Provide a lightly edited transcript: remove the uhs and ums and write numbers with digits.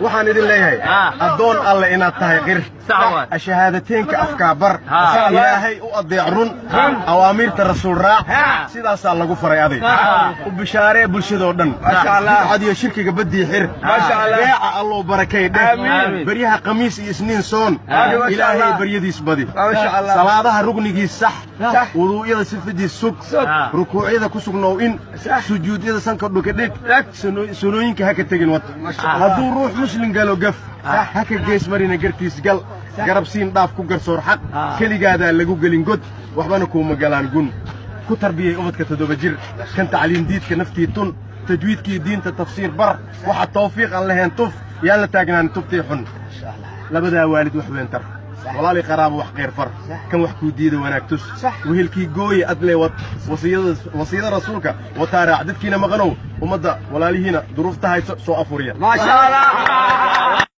waxaan idin leeyahay adoon alle inaad tahay qir shahaadateynka afkaabar ilaahay u adeec run awaamirta rasuul raac sidaasaa lagu faray aday u bishaaree bulshadoo dhan adiyo shirkiga badii xir beeca alloo barakay dheh baryaha khamiis iyo isniin soon ilaahay baryadiis badi salaadaha rugnigiis sax wuduu'yada sifadiis sug rukuucyada ku sugnow in sujuudyada sanka dhuka dhig sunooyinka ha ka tegin wad hadduu ruux muslim galo gaf ha ka gees marina gartiis gal garabsiin dhaaf ku garsoor xaq keligaadaa lagu gelin god waxbana kuuma galaan gun ku tarbiyey ubadka 7 jir kan tacliin diidka naftii tun tajwiidkii diinta tafsiir bar waxa tawfiiq aan lahayn tuf yaan la taagnaan tubtii xun labadaa waalid wax weyn tar walaalay qaraabo wax qeyr far kan wax ku diido wanaagtus wiilkii gooy adlay wasiyada rasuulka wa taariikh dadkiina maqanow umada walaalihiina duruufta hayso soo afuriya ma sha Allah